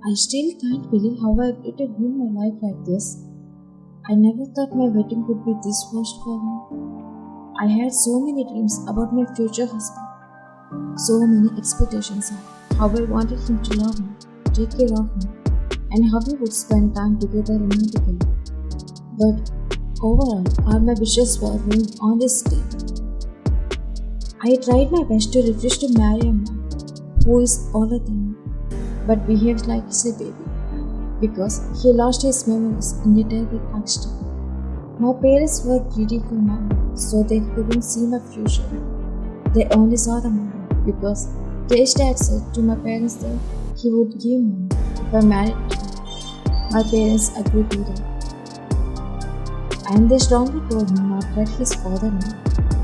I still can't believe how I agreed to ruin my life like this. I never thought my wedding could be this worst for me. I had so many dreams about my future husband, so many expectations of how I wanted him to love me, take care of me, and how we would spend time together romantically. But overall, all my wishes were ruined on this day. I tried my best to refuse to marry a man who is older than me, but behaves like he's a baby because he lost his memories in a terrible accident. My parents were greedy for money, so they couldn't see my future. They only saw the money because Jay's dad said to my parents that he would give money if I married him. My parents agreed to that, and they strongly told me not to let his father know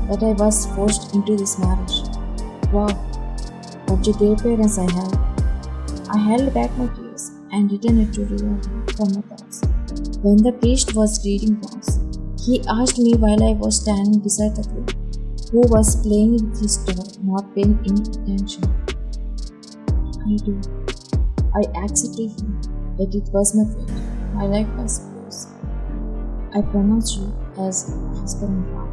that I was forced into this marriage. Wow, what a great parents I had. I held back my tears and returned it to reality from my thoughts. When the priest was reading vows, he asked me while I was standing beside the groom, who was playing with his toy, not paying any attention. I do. I accepted him, but it was my fate. My life was yours. I pronounce you as husband and wife.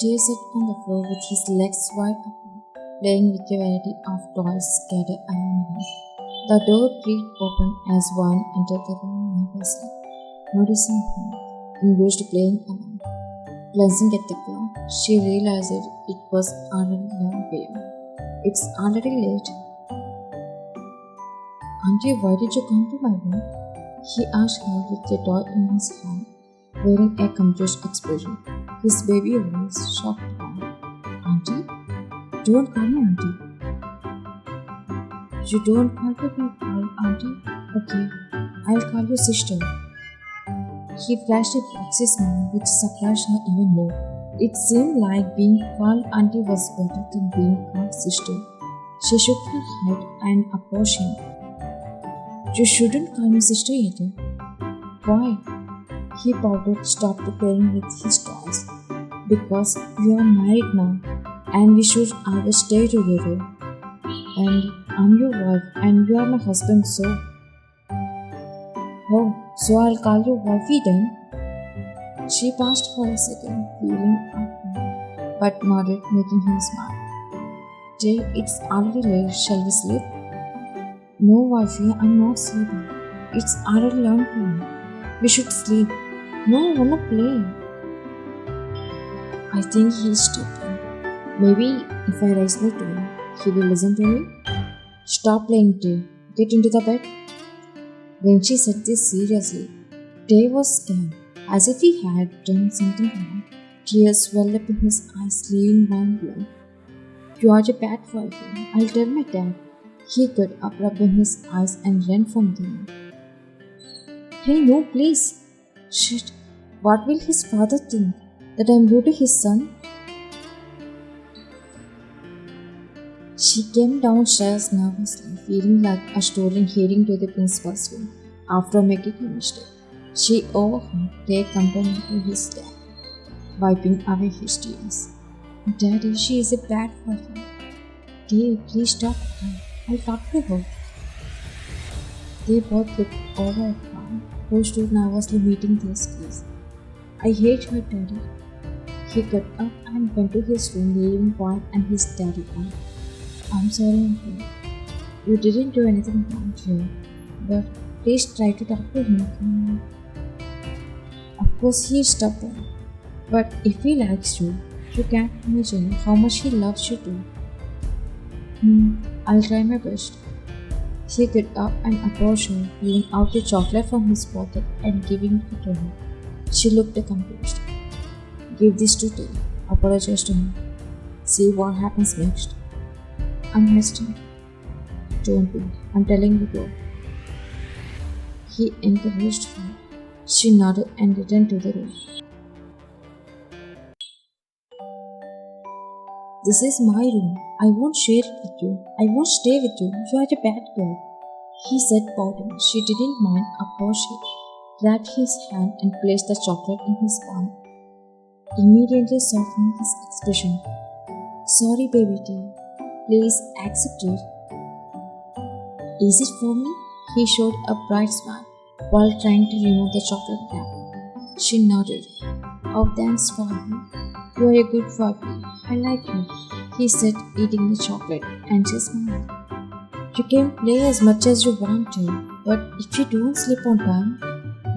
Jay sat on the floor with his legs wide open, playing with a variety of toys scattered around him. The door creaked open as one entered the room nervously, noticing him engaged playing alone. Glancing at the clock, she realized it was already 11 p.m. It's already late. Auntie, why did you come to my room? He asked her with a toy in his hand, wearing a confused expression. His baby voice shocked her. Auntie? Don't call me auntie. You don't want to be called auntie? Okay, I'll call you sister. He flashed a boxy smile which surprised her even more. It seemed like being called auntie was better than being called sister. She shook her head and approached him. You shouldn't call me sister either. Why? He pouted, stopped playing with his toys. Because we are married now, and we should always stay together. And I'm your wife, and you are my husband, so. Oh, so I'll call you wifey then? She paused for a second, feeling awkward, but nodded, making him smile. Jay, it's already late. Shall we sleep? No, wifey, I'm not sleeping. It's already 11 p.m. We should sleep. No, I wanna play. I think he'll stop in. Maybe if I raise my tone, he will listen to me. Stop playing, Tay. Get into the bed. When she said this seriously, Tay was scared, as if he had done something wrong. Tears welled up in his eyes, leaving one blank. You are a bad wife. I'll tell my dad. He got up, rubbing his eyes, and ran from the room. Hey, no, please. Shit. What will his father think? That I'm rude to his son? She came downstairs nervously, feeling like a student heading to the principal's room after making a mistake. She overheard Tay complaining to his dad, wiping away his tears. Daddy, she is a bad person. Tay, please stop her. I'll talk to her. They both looked over at her, who stood nervously meeting their gaze. I hate her, Daddy. He got up and went to his room, leaving Juan and his daddy out. I'm sorry, Uncle. You didn't do anything wrong here, but please try to talk to him. Come on. Of course, he is stubborn, but if he likes you, you can't imagine how much he loves you too. I'll try my best. He got up and approached her, pulling out a chocolate from his pocket and giving it to her. She looked confused. Give this to Tay. Apologize to him. See what happens next. I'm hesitant. Don't be. I'm telling you to. He encouraged her. She nodded and returned to the room. This is my room. I won't share it with you. I won't stay with you. You are a bad girl. He said, pouting. She didn't mind approaching, grabbed his hand and placed the chocolate in his palm. immediately softening his expression. Sorry, baby dear. Please accept it. Is it for me? He showed a bright smile while trying to remove the chocolate cap. She nodded. Oh, thanks, Father. You are a good father. I like you, he said, eating the chocolate, and she smiled. You can play as much as you want to, but if you don't sleep on time,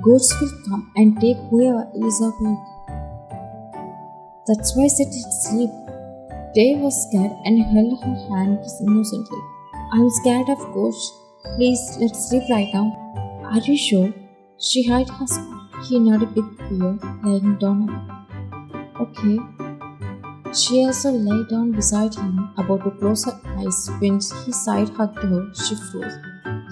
ghosts will come and take whoever is awake. That's why I said sleep. Dave was scared and held her hand innocently. I'm scared of ghosts. Please, let's sleep right now. Are you sure? She hid her smile. He nodded with fear, lying down on her. Okay. She also lay down beside him, about to close her eyes. When he side hugged her, she froze.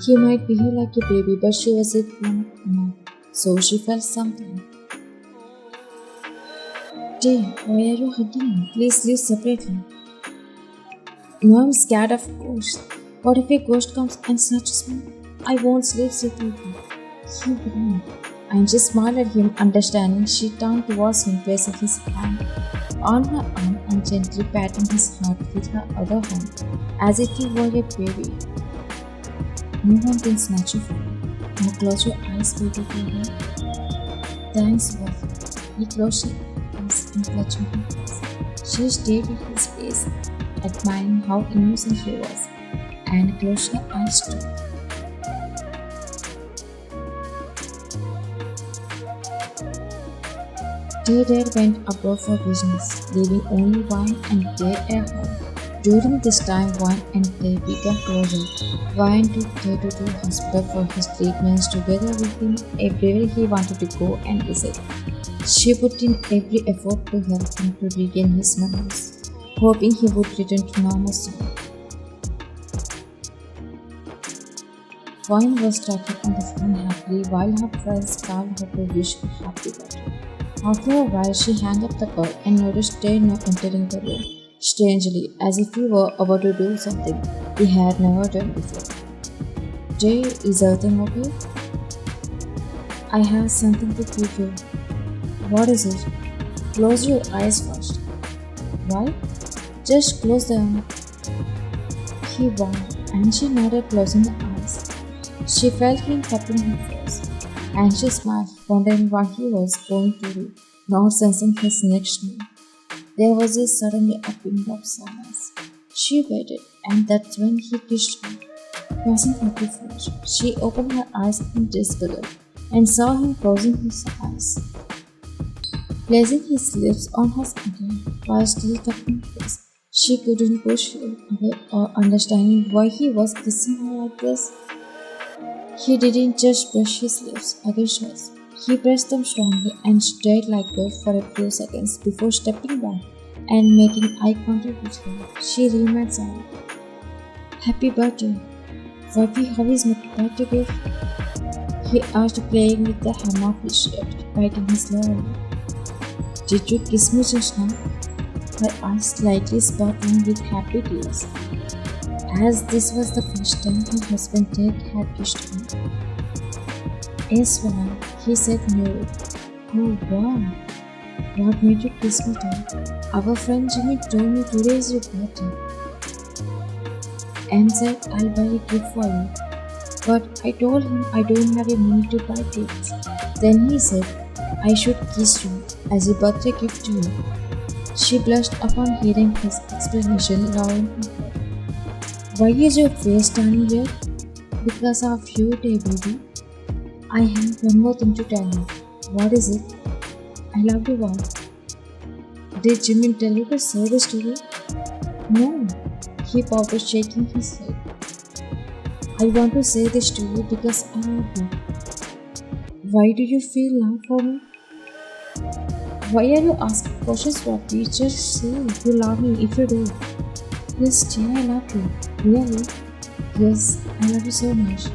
He might behave like a baby, but she was a grown woman, so she felt something. Dave, why are you hugging me? Please leave separately. No, I'm scared of ghosts. What if a ghost comes and snatches me? I won't sleep separately. He wouldn't. And she smiled at him, understanding. She turned towards him, placing his hand on her arm and gently patting his heart with her other hand, as if he were a baby. No one can snatch you from me. Now close your eyes, baby girl. Thanks, wife. He closed her eyes and clutching her face. She stayed at his face, admiring how innocent he was, and closed her eyes too. Day went abroad for business, leaving only Wine and Day at home. During this time, Wine and Day became closer. Wine took Day to the hospital for his treatments together with him everywhere he wanted to go and visit. She put in every effort to help him to regain his memories, hoping he would return to normal soon. Wine was talking on the phone happily while her friends called her to wish her happy birthday. After a while, she hung up the call and noticed Jay now entering the room, strangely, as if he were about to do something he had never done before. Jay, is everything okay? I have something to give you. What is it? Close your eyes first. Why? Just close them. He warned, and she nodded, closing the eyes. She felt him cupping her face, and she smiled, wondering what he was going to do, not sensing his next move. There was a suddenly a ping of silence. She waited, and that's when he kissed her, causing her to flush. She opened her eyes in disbelief and saw him closing his eyes, placing his lips on hers again while still cupping her face. She couldn't push him away or understand why he was kissing her like this. He didn't just brush his lips against hers. He pressed them strongly and stared like that for a few seconds before stepping back and making eye contact with her. She remained silent. Happy birthday. Wifey, how is my birthday gift? He asked, playing with the hammer he shaped, biting his lower lip. Did you kiss me just now? Her eyes slightly sparkling with happy tears, as this was the first time her husband Ted had kissed her. Yes, ma'am, he said no. Oh, wow. What made you kiss me, Ted? Our friend Jimmy told me today is your birthday and said I'll buy a gift for you. But I told him I don't have a money to buy gifts. Then he said I should kiss you as a birthday gift to you. She blushed upon hearing his explanation, lowering her head. Why is your face turning red? Because of you, dear baby. I have one more thing to tell you. What is it? I love you all. Did Jimmy tell you to say this to you? No. He pouted, shaking his head. I want to say this to you because I love you. Why do you feel love for me? Why are you asking questions for me? Just say you love me if you do. Yes, Jay, I love you. Really? Yes, I love you so much.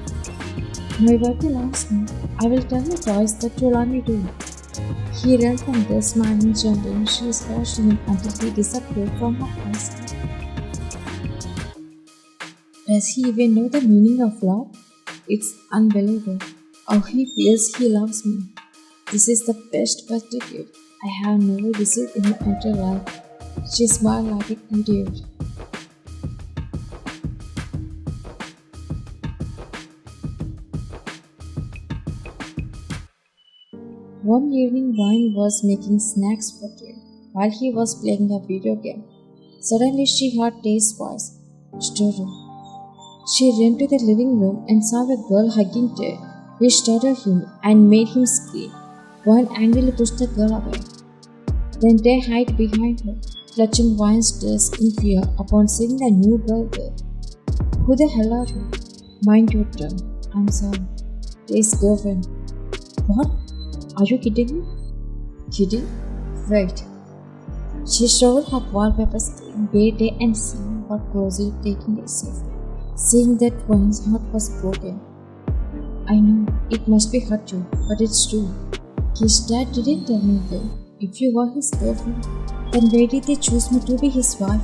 My birthday last night. I will tell you twice that you love me too. He ran from there, smiling, jumping. She watched him until he disappeared from her eyes. Does he even know the meaning of love? It's unbelievable. How he feels he loves me. This is the best birthday gift I have never received in my entire life. She smiled like an idiot. One evening, Ryan was making snacks for Tay while he was playing a video game. Suddenly, she heard Tay's voice. Stutter. She ran to the living room and saw a girl hugging Tay, which startled him and made him scream. Ryan angrily pushed the girl away. Then Tay hid behind her, clutching Ryan's desk in fear upon seeing the new girl there. Who the hell are you? Mind your tongue. I'm sorry. Tay's girlfriend. What? Are you kidding me? Kidding? Wait. She showed her wallpaper screen, waited and seeing her closely taking it safely. Seeing that Ryan's heart was broken. I know, it must be hurt you, but it's true. His dad didn't tell me that. If you were his girlfriend, then why did they choose me to be his wife?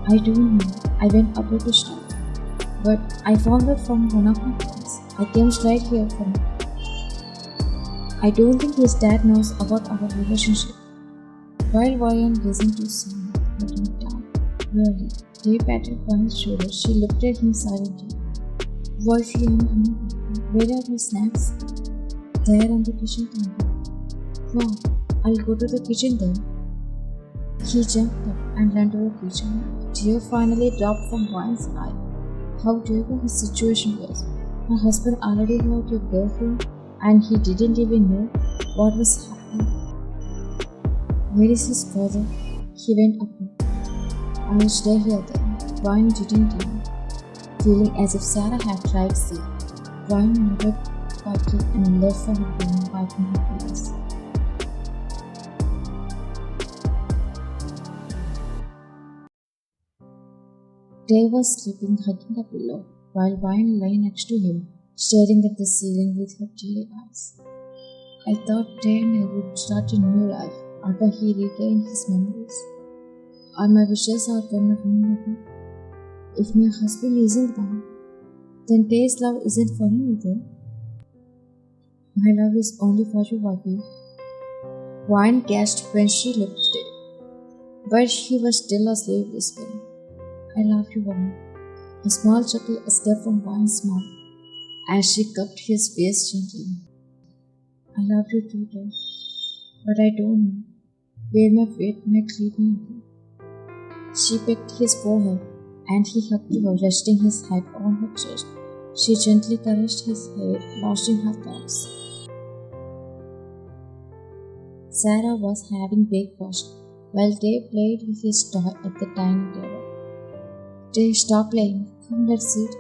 I don't know. I went abroad to study. But I found out from one of my friends. I came straight here from it. I don't think his dad knows about our relationship. While Ryan listened to Sam, looking down, really, Day patted Ryan's shoulder. She looked at him silently. Wifey, I'm hungry. Where are my snacks? There on the kitchen table. Wow, I'll go to the kitchen then. He jumped up and ran to the kitchen. A tear finally dropped from Ryan's eye. How terrible his situation was. Her husband already had a girlfriend and he didn't even know what was happening. Where is his father? He went up. I will stay here then. Ryan didn't even. Feeling as if Sarah had tried to say. Ryan nodded quietly and left for her room wiping her face. Day was sleeping hugging a pillow, while Ryan lay next to him, staring at the ceiling with her teary eyes. I thought Day and I would start a new life after he regained his memories. All my wishes are gonna ruin again. If my husband isn't gone, then Day's love isn't for me either. My love is only for you, Wifey. Ryan gasped when she looked at Day, but he was still asleep whispering. I love you, woman. A small chuckle escaped from Ryan's mouth as she cupped his face gently. I love you too, Day, but I don't know where my fate might lead me into. She pecked his forehead and he hugged her, resting his head on her chest. She gently caressed his hair, lost in her thoughts. Sarah was having breakfast while Day played with his toy at the dining table. Day, stop playing. Come, let's eat.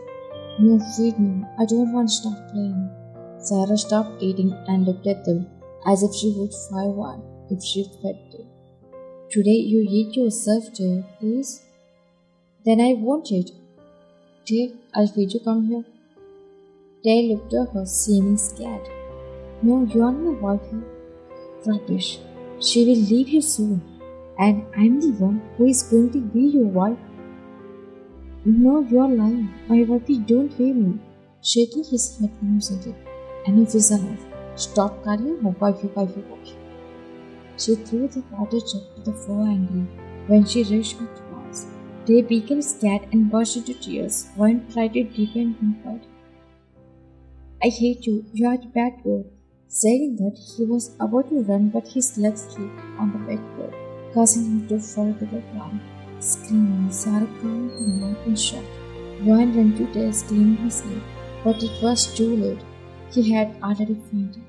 No, feed me. I don't want to stop playing. Sarah stopped eating and looked at them as if she would fire one if she fed Day. Today you eat yourself, Day, please. Then I won't eat. Day, I'll feed you. Come here. Day looked at her, seeming scared. No, you are my wife here. Rubbish. She will leave here soon, and I'm the one who is going to be your wife. No, you are lying. My wifey don't hear me. Shaking his head innocently. Enough is enough. Stop calling her wifey. She threw the water jug to the floor angrily when she reached her towards. They became scared and burst into tears. One tried to defend him but I hate you. You are a bad girl. Saying that, he was about to run but his legs slipped on the wet floor, causing him to fall to the ground. Screaming, Sarah covered her mouth in shock. Ryan ran to Day, screaming his name, but it was too late. He had already fainted.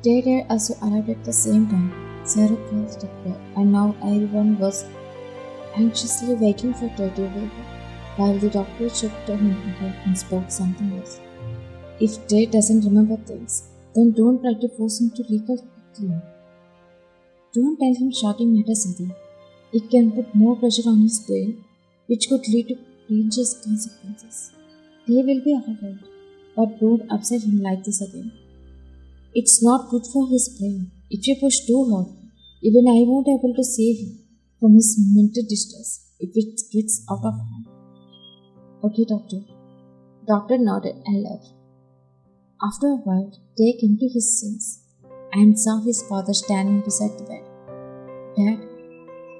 Day also arrived at the same time. Sarah closed the door, and now everyone was anxiously waiting for Day to wake up, while the doctor checked on him again and spoke something else. If Day doesn't remember things, then don't try to force him to recall quickly. Don't tell him shorting matters either. It can put more pressure on his brain, which could lead to dangerous consequences. They will be alright, but don't upset him like this again. It's not good for his brain. If you push too hard, even I won't be able to save him from his mental distress if it gets out of hand. Okay, doctor. Doctor nodded and left. After a while, Day came to his senses. and saw his father standing beside the bed. Dad,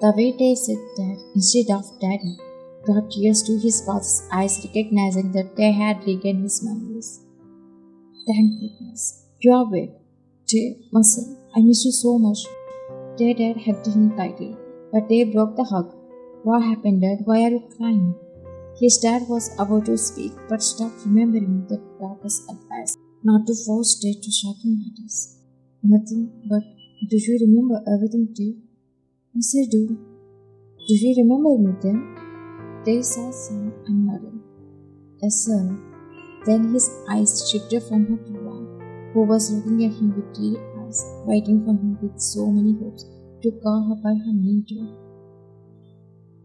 the way they said Dad instead of Daddy brought tears to his father's eyes, recognizing that they had regained his memories. Thank goodness. You are awake. Jay, my son, I miss you so much. Their dad hugged him tightly, but they broke the hug. What happened, Dad? Why are you crying? His dad was about to speak, but stopped, remembering the doctor's advice not to force Jay to shocking matters. Nothing, but do you remember everything, Jay? Yes, I do. Do you remember me then? Jay saw Sam and nodded. Yes, sir. Then his eyes shifted from her to Ron, who was looking at him with teary eyes, waiting for him with so many hopes to call her by her name too.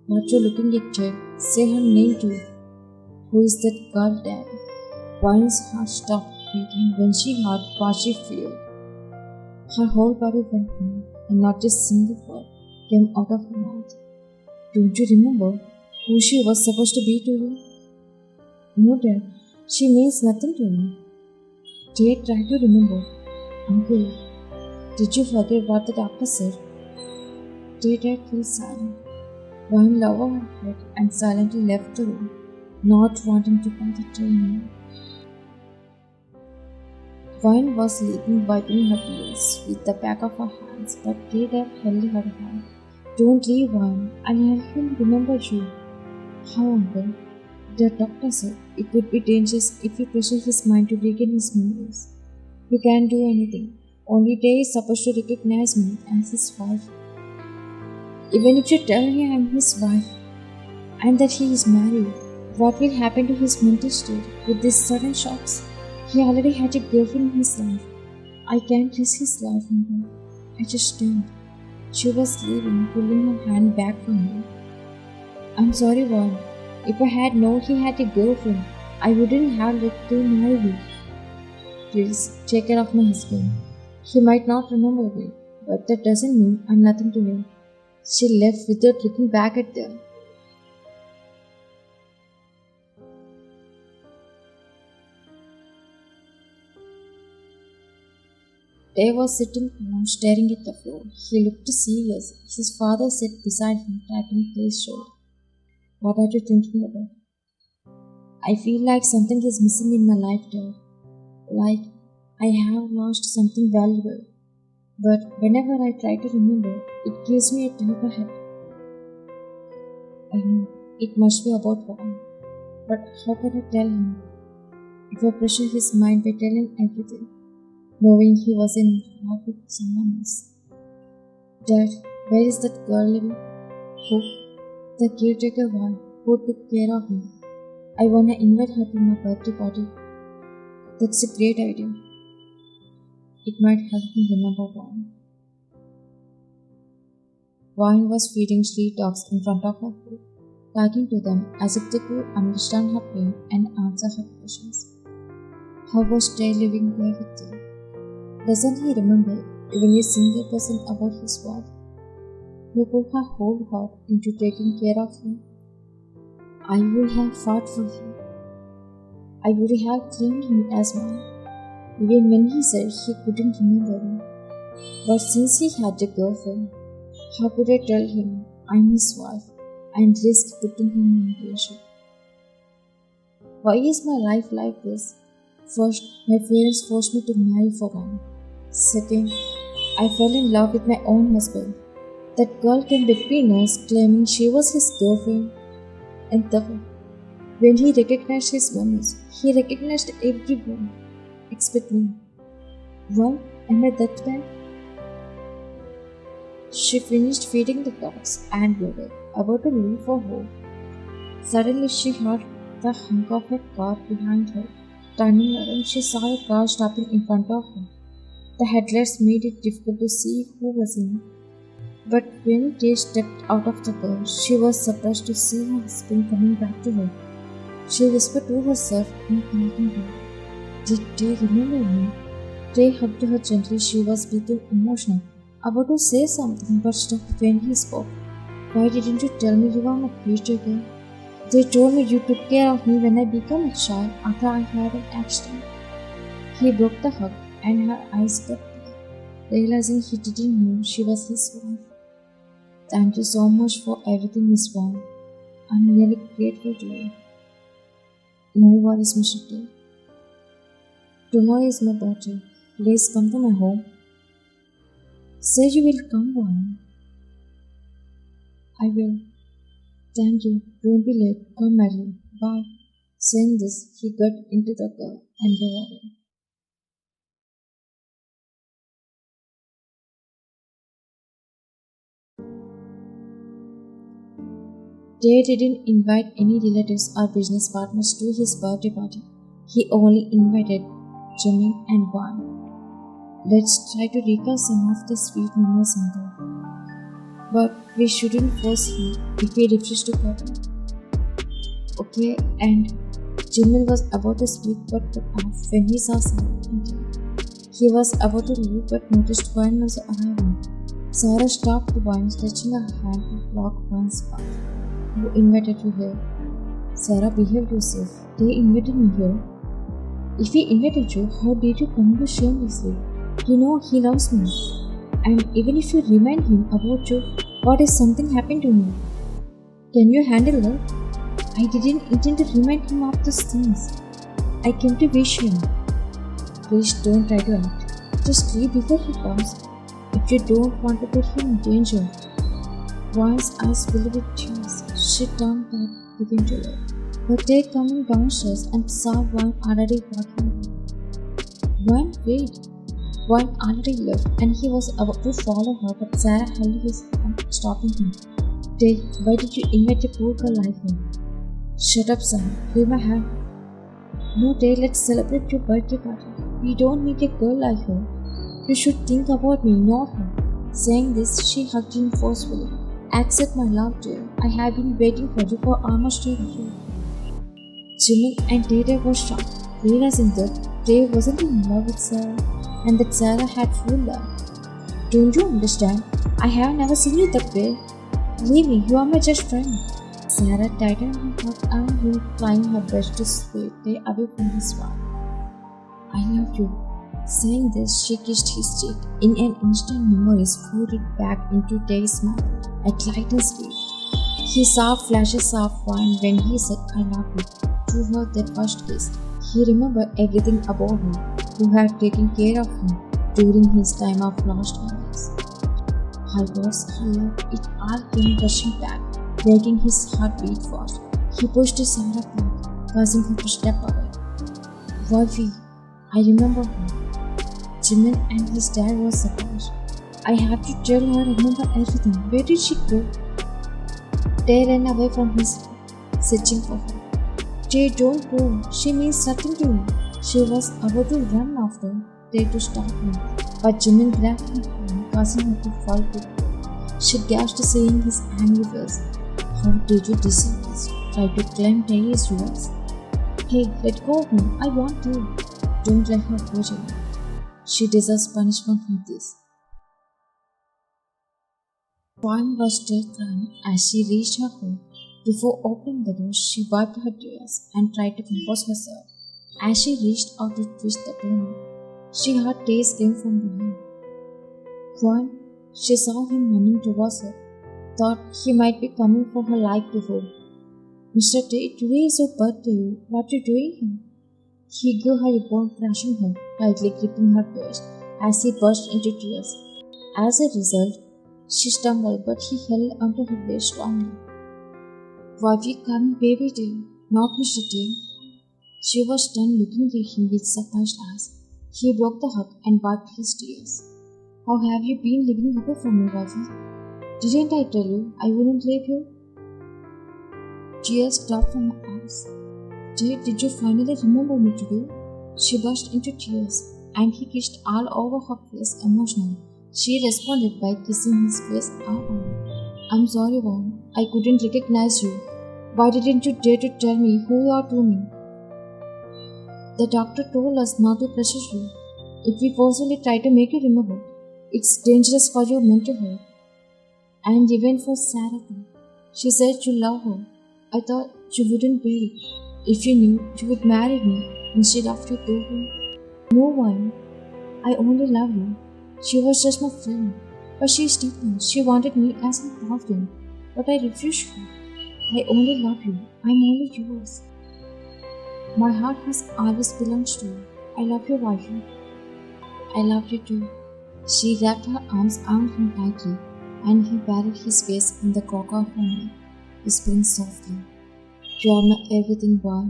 What you looking at, Jay? Say her name too. Who is that girl, Dad? Vine's heart stopped beating when she heard what she feared. Her whole body went numb, and not a single word came out of her mouth. Don't you remember who she was supposed to be to you? No, Dad. She means nothing to me. Jay tried to remember. Uncle, did you forget what the doctor said? Jay fell silent. Vine lowered her head and silently left the room, not wanting to bother Jay anymore. Vine was leaving, wiping her tears with the back of her hands, but Jay held her hand. Don't leave, Vine. I'll help him remember you. How, Uncle? The doctor said it would be dangerous if we pressure his mind to regain his memories. You can't do anything. Only Jay is supposed to recognize me as his wife. Even if you tell him I'm his wife and that he is married, what will happen to his mental state with these sudden shocks? He already had a girlfriend in his life. I can't risk his life in her. I just can't. She was leaving, pulling her hand back from me. I'm sorry, Vaughn. If I had known he had a girlfriend, I wouldn't have let him marry you. Please, take care of my husband. He might not remember me, but that doesn't mean I'm nothing to him. She left without looking back at them. Dave was sitting alone, staring at the floor. He looked serious. His father sat beside him, tapping Dave's shoulder. What are you thinking about? I feel like something is missing in my life, Dad. Like I have lost something valuable. But whenever I try to remember, it gives me a deeper head. I know it must be about Warren, but how can I tell him? If I pressure his mind by telling everything, knowing he was in love with someone else. Dad, where is that girl living? Who? The caretaker one who took care of me. I wanna invite her to my birthday party. That's a great idea. It might help me remember Vine. Vine was feeding street dogs in front of her food, talking to them as if they could understand her pain and answer her questions. How was Jay living there with them? Doesn't he remember even a single person about his wife, who put her whole heart into taking care of him? I would have fought for him. I would have claimed him as mine, even when he said he couldn't remember me. But since he had a girlfriend, how could I tell him I'm his wife and risk putting him in danger? Why is my life like this? First, my parents forced me to marry for one. Second, I fell in love with my own husband. That girl came between us, claiming she was his girlfriend. And third, when he recognized his memories, he recognized everyone except me. Why am I that bad? She finished feeding the dogs and waited, about to leave for home. Suddenly she heard the honk of a car behind her. Turning around, she saw a car stopping in front of her. The headlights made it difficult to see who was in it. But when Kay stepped out of the car, she was surprised to see her husband coming back to her. She whispered to herself in thanking her. Did Jay remember me? Jay hugged her gently. She was becoming emotional, about to say something, but stopped when he spoke. Why didn't you tell me you were my future girl? They told me you took care of me when I became a child after I had an accident. He broke the hug and her eyes got big. realizing he didn't know she was his wife. Thank you so much for everything, Miss Wang. I'm really grateful to you. No worries, Mr. T. Tomorrow is my birthday. Please come to my home. Say you will come, Wang. I will. Thank you. Don't be late. Come early. Bye. Saying this, he got into the car and drove away. Jay didn't invite any relatives or business partners to his birthday party. He only invited Jimmy and Juan. Let's try to recall some of the sweet memories in there. But we shouldn't force him if he refuses to come. Okay, and Jimmy was about to speak but cut off when he saw Sarah and Jay. He was about to leave but noticed Juan was arriving. Sarah stopped Juan, stretching her hand to block Juan's path. Who invited you here? Sarah, behave yourself. They invited me here. If he invited you, how did you come to shamelessly? You know he loves me. And even if you remind him about you, what if something happened to me? Can you handle that? I didn't intend to remind him of those things. I came to wish him. Please don't try to act. Just leave before he comes. If you don't want to put him in danger. Juan's eyes filled with tears. She turned back, looking to her. But they coming downstairs and saw Juan already walking away. Juan, wait. Juan already left and he was about to follow her, but Sarah held his hand, stopping him. Tay, why did you invite a poor girl like her? Shut up, Sarah. Leave my hand. No, Tay, let's celebrate your birthday party. We don't need a girl like her. You should think about me, not her. Saying this, she hugged him forcefully. Accept my love, dear. I have been waiting for you for almost a year. Jimmy and Tay were shocked, realizing that Tay wasn't in love with Sarah and that Sarah had fooled her. Don't you understand? I have never seen you that way. Leave me, you are my just friend. Sarah tightened her heart around him, trying her best to sway Tay away from his wife. I love you. Saying this, she kissed his cheek. In an instant, memories floated back into Tay's mouth at lightning speed. He saw flashes of wine when he said, I love you, to her that first kiss. He remembered everything about her, who had taken care of him during his time of lost memories. Her words, her love, it all came rushing back, making his heart beat fast. He pushed Sarah back, causing her to step away. Wifey, I remember her. Jimmy and his dad were surprised. I have to tell her I remember everything. Where did she go? Tay ran away from his side, searching for her. Tay, don't go. She means nothing to you. She was about to run after Tay to stop him, but Jimmy grabbed her hand, causing her to fall to the floor. She gasped, seeing his angry face. How did you deceive us? Try to claim Tay is yours. Hey, let go of me. I want you. Don't let her go, Jimmy. She deserves punishment for this. Juan was still crying as she reached her home. Before opening the door, she wiped her tears and tried to compose herself. As she reached out to twist the doorknob, she heard Tay's scream from behind. Juan, she saw him running towards her, thought he might be coming for her like before. Mr. Tay, today is your birthday. What are you doing here? He gave her a bone, crushing her, tightly gripping her waist as he burst into tears. As a result, she stumbled, but he held onto her waist strongly. Wifey, come, baby dear, not Mr. Tay. She was stunned, looking at him with surprised eyes. He broke the hug and wiped his tears. How have you been living away from me, wifey? Didn't I tell you I wouldn't leave you? Tears dropped from her eyes. Jay, did you finally remember me today? She burst into tears, and he kissed all over her face emotionally. She responded by kissing his face all over. I'm sorry, Juan. I couldn't recognize you. Why didn't you dare to tell me who you are to me? The doctor told us not to pressure you. If we forcefully try to make you remember, it's dangerous for your mental health. And even for Sarah too. She said you love her. I thought you wouldn't bear it. If you knew, you would marry me instead of your daughter. No one. I only love you. She was just my friend, but she stepped in. She wanted me as her boyfriend, but I refused her. I only love you. I'm only yours. My heart has always belonged to you. I love you, Vayu. I love you too. She wrapped her arms around him tightly, and he buried his face in the crook of her neck, whispering softly, "You are my everything, boy."